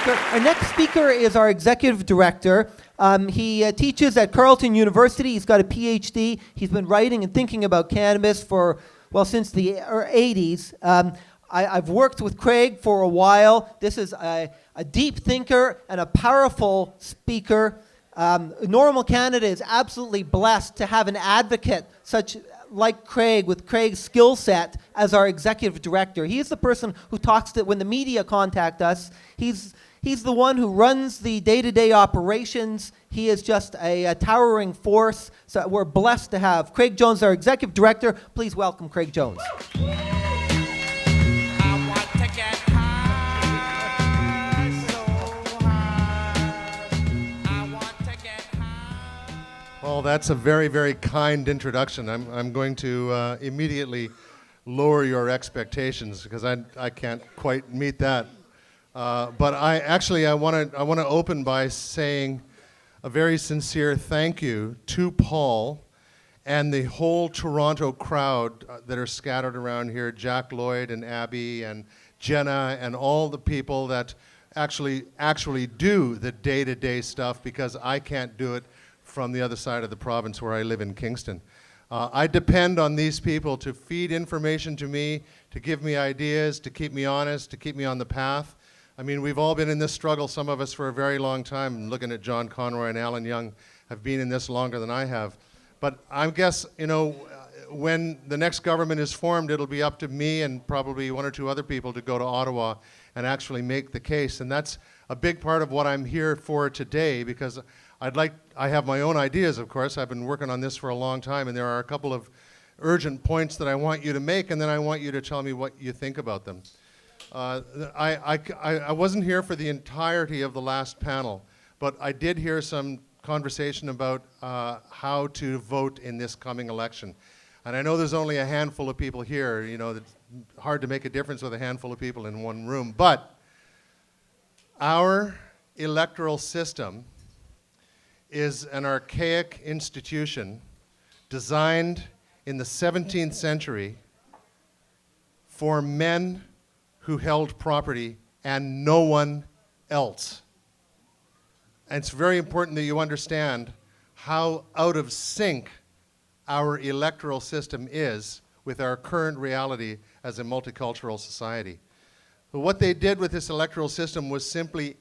Our next speaker is our executive director. He teaches at Carleton University. He's got a PhD. He's been writing and thinking about cannabis since the 80s. I've worked with Craig for a while. This is a deep thinker and a powerful speaker. NORML Canada is absolutely blessed to have an advocate like Craig, with Craig's skill set as our executive director. He is the person who talks to, when the media contact us, he's the one who runs the day-to-day operations. He is just a towering force. So we're blessed to have Craig Jones, our executive director. Please welcome Craig Jones. Well, that's a very, very kind introduction. I'm going to immediately lower your expectations because I can't quite meet that. But I want to open by saying a very sincere thank you to Paul and the whole Toronto crowd that are scattered around here, Jack Lloyd and Abby and Jenna and all the people that actually do the day-to-day stuff, because I can't do it from the other side of the province where I live in Kingston. I depend on these people to feed information to me, to give me ideas, to keep me honest, to keep me on the path. I mean, we've all been in this struggle, some of us for a very long time. I'm looking at John Conroy and Alan Young have been in this longer than I have. But I guess, when the next government is formed, it'll be up to me and probably one or two other people to go to Ottawa and actually make the case. And that's a big part of what I'm here for today, because I have my own ideas, of course. I've been working on this for a long time, and there are a couple of urgent points that I want you to make, and then I want you to tell me what you think about them. I wasn't here for the entirety of the last panel, but I did hear some conversation about how to vote in this coming election. And I know there's only a handful of people here. It's hard to make a difference with a handful of people in one room. But our electoral system is an archaic institution designed in the 17th century for men who held property and no one else. And it's very important that you understand how out of sync our electoral system is with our current reality as a multicultural society. But what they did with this electoral system was simply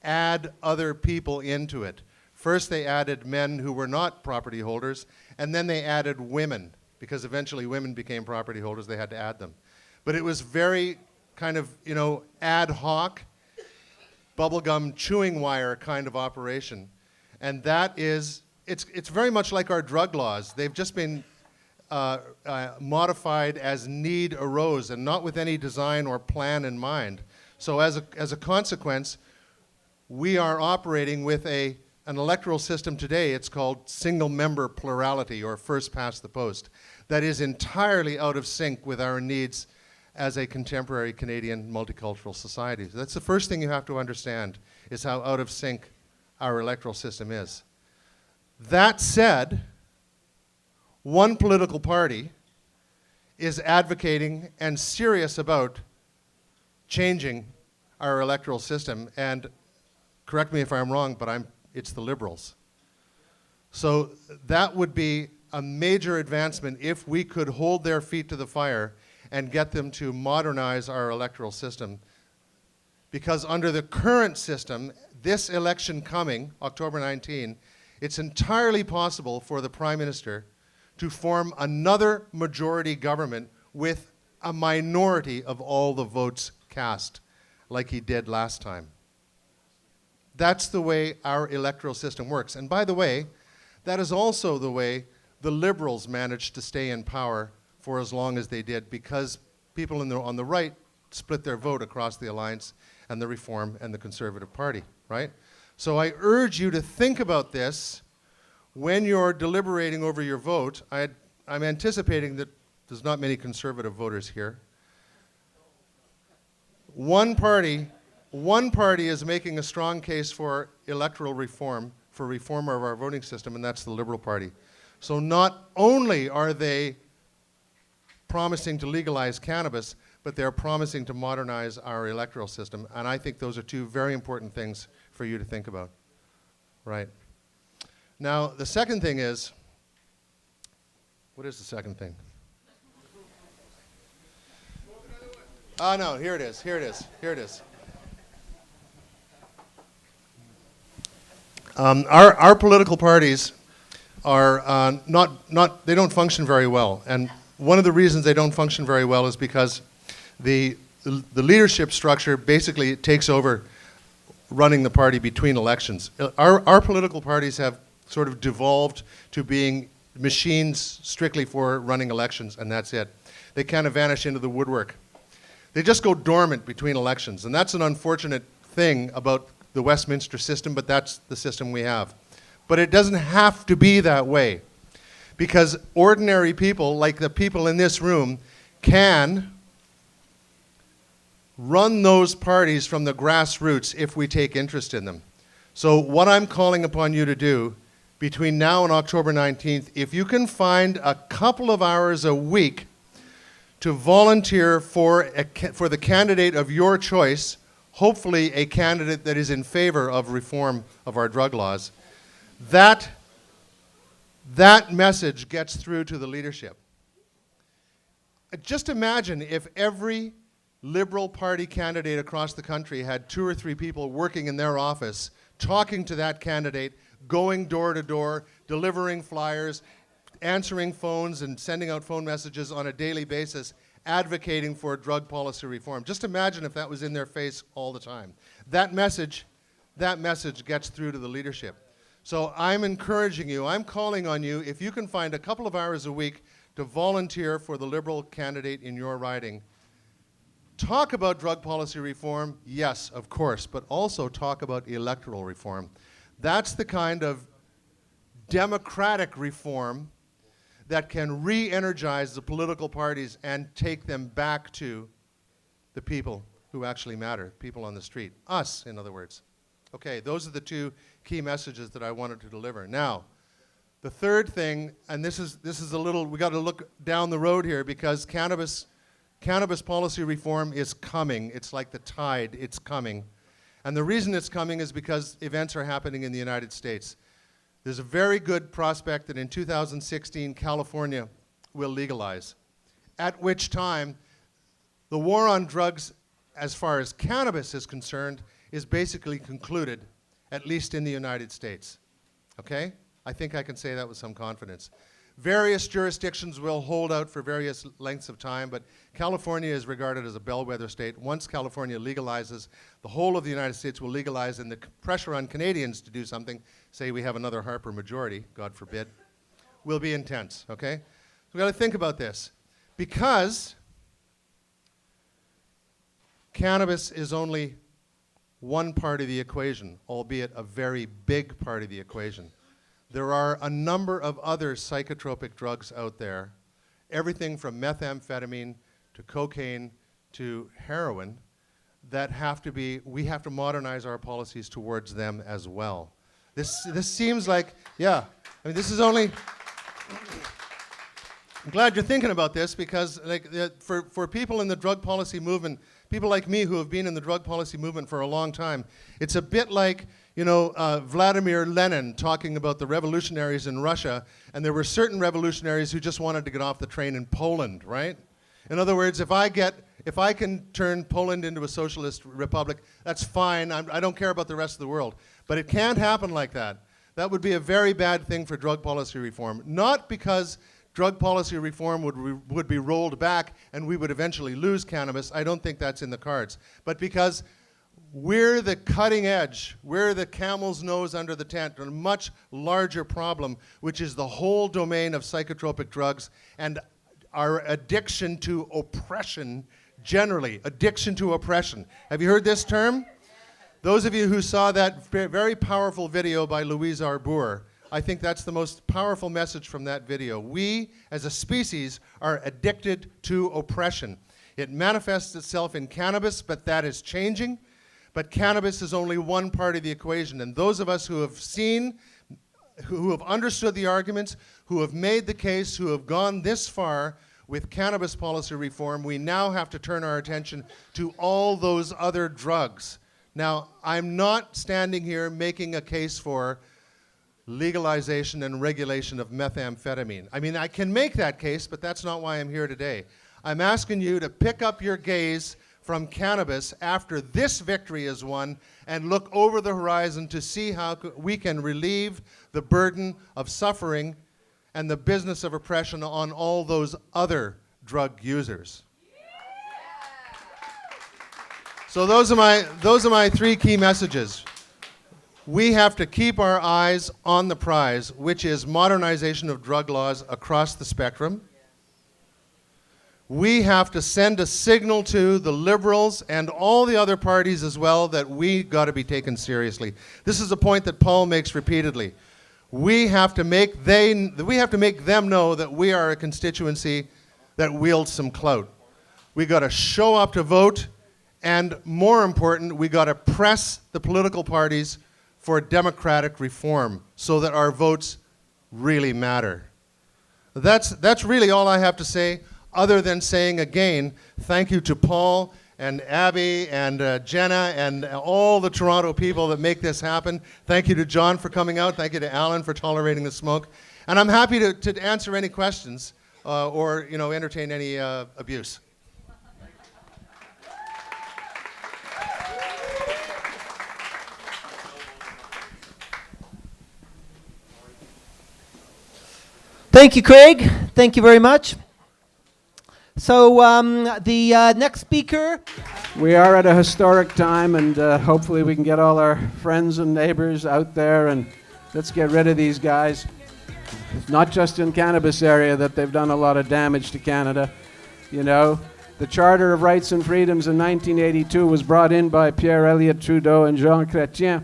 add other people into it. First, they added men who were not property holders, and then they added women, because eventually women became property holders. They had to add them. But it was very kind of, ad hoc, bubblegum chewing wire kind of operation. And that is, it's very much like our drug laws. They've just been modified as need arose and not with any design or plan in mind. So as a consequence, we are operating with an electoral system today. It's called single-member plurality, or first past the post, that is entirely out of sync with our needs as a contemporary Canadian multicultural society. So that's the first thing you have to understand, is how out of sync our electoral system is. That said, one political party is advocating and serious about changing our electoral system, and correct me if I'm wrong, but it's the Liberals. So that would be a major advancement if we could hold their feet to the fire and get them to modernize our electoral system. Because under the current system, this election coming, October 19, it's entirely possible for the Prime Minister to form another majority government with a minority of all the votes cast, like he did last time. That's the way our electoral system works. And by the way, that is also the way the Liberals managed to stay in power for as long as they did, because people on the right split their vote across the Alliance and the Reform and the Conservative Party, right? So I urge you to think about this when you're deliberating over your vote. I'm anticipating that there's not many Conservative voters here. One party is making a strong case for electoral reform, for reform of our voting system, and that's the Liberal Party. So not only are they promising to legalize cannabis, but they're promising to modernize our electoral system. And I think those are two very important things for you to think about. Right. Now, the second thing is, what is the second thing? Oh, no, here it is, here it is, here it is. Our political parties are they don't function very well. And one of the reasons they don't function very well is because the leadership structure basically takes over running the party between elections. Our political parties have sort of devolved to being machines strictly for running elections, and that's it. They kind of vanish into the woodwork. They just go dormant between elections, and that's an unfortunate thing about the Westminster system, but that's the system we have. But it doesn't have to be that way, because ordinary people, like the people in this room, can run those parties from the grassroots if we take interest in them. So what I'm calling upon you to do between now and October 19th, if you can find a couple of hours a week to volunteer for the candidate of your choice, hopefully a candidate that is in favor of reform of our drug laws, that message gets through to the leadership. Just imagine if every Liberal Party candidate across the country had 2 or 3 people working in their office, talking to that candidate, going door to door, delivering flyers, answering phones and sending out phone messages on a daily basis, advocating for drug policy reform. Just imagine if that was in their face all the time. That message gets through to the leadership. So I'm encouraging you, I'm calling on you, if you can find a couple of hours a week to volunteer for the Liberal candidate in your riding. Talk about drug policy reform, yes, of course, but also talk about electoral reform. That's the kind of democratic reform that can re-energize the political parties and take them back to the people who actually matter, people on the street, us, in other words. Okay, those are the 2 key messages that I wanted to deliver. Now, the third thing, and this is a little, we got to look down the road here, because cannabis policy reform is coming. It's like the tide, it's coming. And the reason it's coming is because events are happening in the United States. There's a very good prospect that in 2016, California will legalize, at which time the war on drugs, as far as cannabis is concerned, is basically concluded, at least in the United States. Okay? I think I can say that with some confidence. Various jurisdictions will hold out for various lengths of time, but California is regarded as a bellwether state. Once California legalizes, the whole of the United States will legalize, and the pressure on Canadians to do something, say we have another Harper majority, God forbid, will be intense, okay? So we've got to think about this. Because cannabis is only one part of the equation, albeit a very big part of the equation. There are a number of other psychotropic drugs out there, everything from methamphetamine to cocaine to heroin, that we have to modernize our policies towards them as well. This seems like, yeah, I mean, this is only, I'm glad you're thinking about this, because for people in the drug policy movement, people like me who have been in the drug policy movement for a long time, it's a bit like, Vladimir Lenin talking about the revolutionaries in Russia, and there were certain revolutionaries who just wanted to get off the train in Poland, right? In other words, if I can turn Poland into a socialist republic, that's fine. I don't care about the rest of the world. But it can't happen like that. That would be a very bad thing for drug policy reform. Not because drug policy reform would be rolled back and we would eventually lose cannabis. I don't think that's in the cards. But because we're the cutting edge, we're the camel's nose under the tent on a much larger problem, which is the whole domain of psychotropic drugs and our addiction to oppression generally. Addiction to oppression. Have you heard this term? Those of you who saw that very powerful video by Louise Arbour, I think that's the most powerful message from that video. We, as a species, are addicted to oppression. It manifests itself in cannabis, but that is changing. But cannabis is only one part of the equation. And those of us who have seen, who have understood the arguments, who have made the case, who have gone this far, with cannabis policy reform, we now have to turn our attention to all those other drugs. Now, I'm not standing here making a case for legalization and regulation of methamphetamine. I mean, I can make that case, but that's not why I'm here today. I'm asking you to pick up your gaze from cannabis after this victory is won and look over the horizon to see how we can relieve the burden of suffering and the business of oppression on all those other drug users. So those are my three key messages. We have to keep our eyes on the prize, which is modernization of drug laws across the spectrum. We have to send a signal to the Liberals and all the other parties as well that we got to be taken seriously. This is a point that Paul makes repeatedly. We have to make them know that we are a constituency that wields some clout. We got to show up to vote, and more important, we got to press the political parties for democratic reform so that our votes really matter. That's really all I have to say, other than saying again, thank you to Paul and Abby and Jenna and all the Toronto people that make this happen. Thank you to John for coming out. Thank you to Alan for tolerating the smoke. And I'm happy to answer any questions or entertain any abuse. Thank you, Craig. Thank you very much. So the next speaker. We are at a historic time, and hopefully we can get all our friends and neighbors out there, and let's get rid of these guys. It's not just in cannabis area that they've done a lot of damage to Canada. You know, the Charter of Rights and Freedoms in 1982 was brought in by Pierre Elliott Trudeau and Jean Chrétien,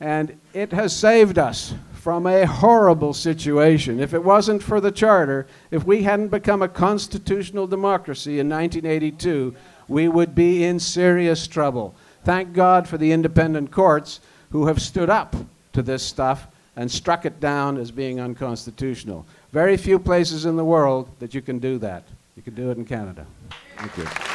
and it has saved us from a horrible situation. If it wasn't for the Charter, if we hadn't become a constitutional democracy in 1982, we would be in serious trouble. Thank God for the independent courts who have stood up to this stuff and struck it down as being unconstitutional. Very few places in the world that you can do that. You can do it in Canada. Thank you.